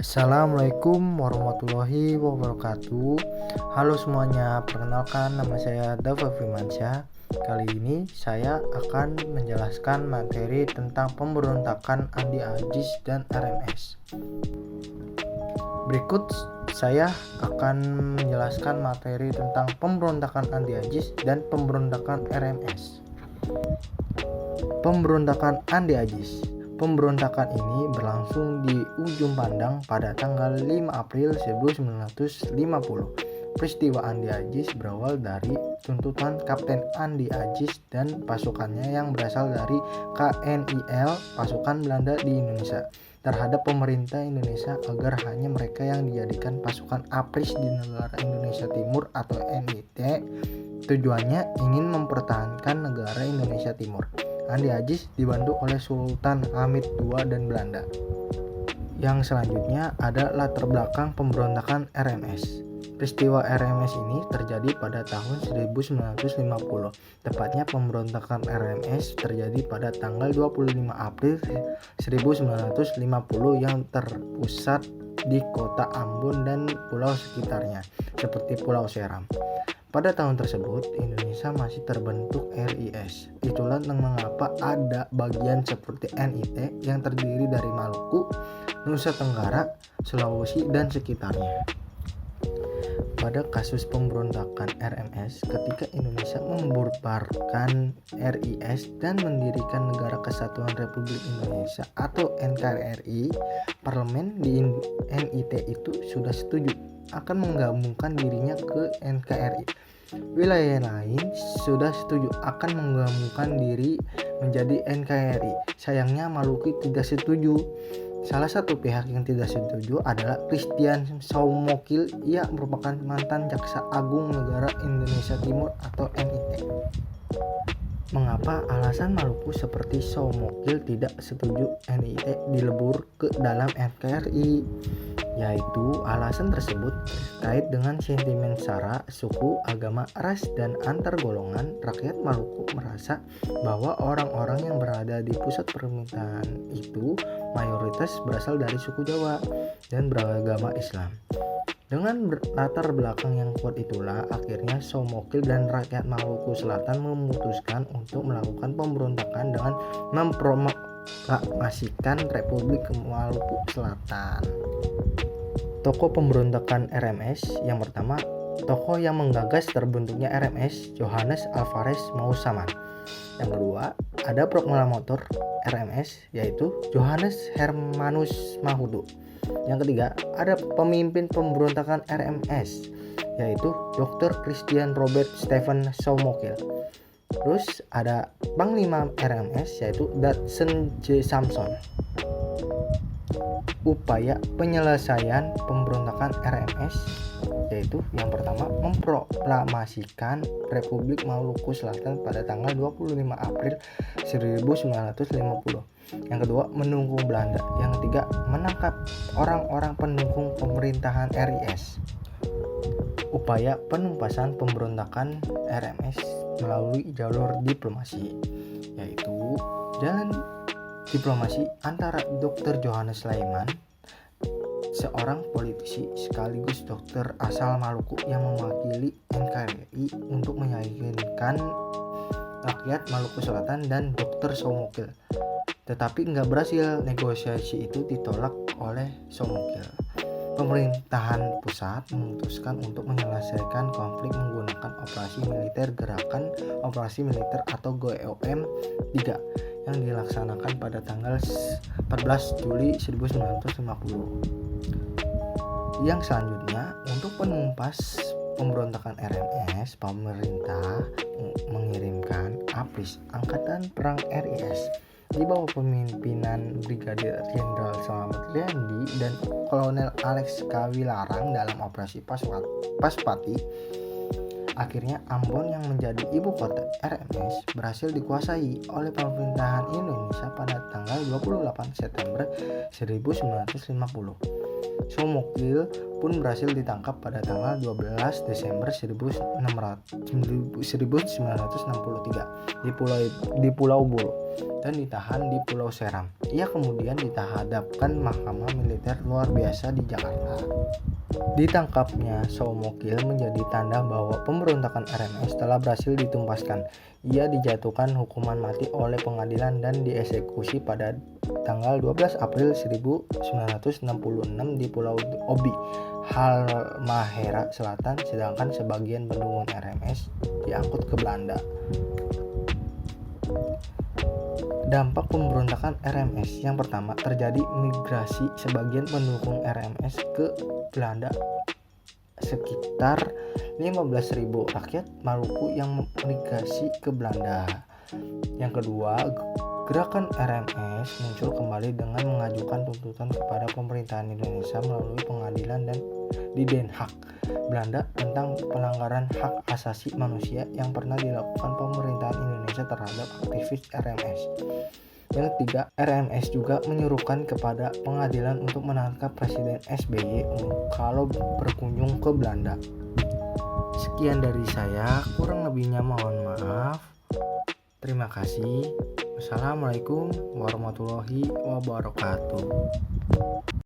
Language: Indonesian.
Assalamualaikum warahmatullahi wabarakatuh. Halo semuanya, perkenalkan nama saya Dava Firmansyah. Kali ini saya akan menjelaskan materi tentang pemberontakan Andi Aziz dan RMS. Berikut saya akan menjelaskan materi tentang pemberontakan Andi Aziz dan pemberontakan RMS. Pemberontakan Andi Aziz. Pemberontakan ini berlangsung di ujung pandang pada tanggal 5 April 1950. Peristiwa Andi Aziz berawal dari tuntutan Kapten Andi Aziz dan pasukannya yang berasal dari KNIL, pasukan Belanda di Indonesia, terhadap pemerintah Indonesia agar hanya mereka yang dijadikan pasukan APRIS di negara Indonesia Timur atau NIT. Tujuannya ingin mempertahankan negara Indonesia Timur. Andi Aziz dibantu oleh Sultan Hamid II dan Belanda. Yang selanjutnya ada latar belakang pemberontakan RMS. Peristiwa RMS ini terjadi pada tahun 1950. Tepatnya pemberontakan RMS terjadi pada tanggal 25 April 1950 yang terpusat di kota Ambon dan pulau sekitarnya, seperti Pulau Seram. Pada tahun tersebut, Indonesia masih terbentuk RIS. Itulah mengapa ada bagian seperti NIT yang terdiri dari Maluku, Nusa Tenggara, Sulawesi, dan sekitarnya. Pada kasus pemberontakan RMS, ketika Indonesia membubarkan RIS dan mendirikan Negara Kesatuan Republik Indonesia atau NKRI, parlemen di NIT itu sudah setuju akan menggabungkan dirinya ke NKRI. Wilayah lain sudah setuju akan menggabungkan diri menjadi NKRI. Sayangnya Maluku tidak setuju. Salah satu pihak yang tidak setuju adalah Christian Soumokil. Ia merupakan mantan Jaksa Agung Negara Indonesia Timur atau NIT. Mengapa alasan Maluku seperti Soumokil tidak setuju NIT dilebur ke dalam NKRI? Yaitu alasan tersebut terkait dengan sentimen sara, suku, agama, ras, dan antar golongan. Rakyat Maluku merasa bahwa orang-orang yang berada di pusat pemerintahan itu mayoritas berasal dari suku Jawa dan beragama Islam. Dengan latar belakang yang kuat itulah akhirnya Soumokil dan rakyat Maluku Selatan memutuskan untuk melakukan pemberontakan dengan memproklamasikan Republik Maluku Selatan. Tokoh pemberontakan RMS yang pertama, tokoh yang menggagas terbentuknya RMS, Johannes Alvarez Moussaman. Yang kedua, ada proklamator RMS yaitu Johannes Hermanus Mahudu. Yang ketiga, ada pemimpin pemberontakan RMS yaitu Dr. Christian Robert Stephen Soumokil. Terus ada Panglima RMS yaitu Datsun J. Samson. Upaya penyelesaian pemberontakan RMS yaitu yang pertama memproklamasikan Republik Maluku Selatan pada tanggal 25 April 1950. Yang kedua, mendukung Belanda. Yang ketiga, menangkap orang-orang pendukung pemerintahan RIS. Upaya penumpasan pemberontakan RMS melalui jalur diplomasi yaitu jalan diplomasi antara Dr. Johannes Sulaiman, seorang politisi sekaligus dokter asal Maluku yang mewakili NKRI untuk meyakinkan rakyat Maluku Selatan, dan Dr. Soumokil. Tetapi nggak berhasil, negosiasi itu ditolak oleh Soumokil. Pemerintahan pusat memutuskan untuk menyelesaikan konflik menggunakan operasi militer gerakan operasi militer atau GOM 3 yang dilaksanakan pada tanggal 14 Juli 1950. Yang selanjutnya, untuk penumpas pemberontakan RMS, pemerintah mengirimkan APRIS, Angkatan Perang RIS, di bawah pemimpinan Brigadir Jenderal Slamet Riyadi dan Kolonel Alex Kawilarang dalam operasi Paspati. Akhirnya Ambon yang menjadi ibu kota RMS berhasil dikuasai oleh pemerintahan Indonesia pada tanggal 28 September 1950. Soumokil pun berhasil ditangkap pada tanggal 12 Desember 1963 di Pulau Buru. dan ditahan di Pulau Seram. Ia kemudian dihadapkan mahkamah militer luar biasa di Jakarta. Ditangkapnya Soemokil menjadi tanda bahwa pemberontakan RMS telah berhasil ditumpaskan. Ia dijatuhkan hukuman mati oleh pengadilan dan dieksekusi pada tanggal 12 April 1966 di Pulau Obi, Halmahera Selatan, sedangkan sebagian pendukung RMS diangkut ke Belanda. Dampak pemberontakan RMS. Yang pertama, terjadi migrasi sebagian pendukung RMS ke Belanda. Sekitar 15.000 rakyat Maluku yang migrasi ke Belanda. Yang kedua, gerakan RMS muncul kembali dengan mengajukan tuntutan kepada pemerintahan Indonesia melalui pengadilan dan di Den Haag, Belanda, tentang pelanggaran hak asasi manusia yang pernah dilakukan pemerintahan Indonesia terhadap aktivis RMS. Yang ketiga, RMS juga menyuruhkan kepada pengadilan untuk menangkap Presiden SBY kalau berkunjung ke Belanda. Sekian dari saya, kurang lebihnya mohon maaf. Terima kasih. Wassalamualaikum warahmatullahi wabarakatuh.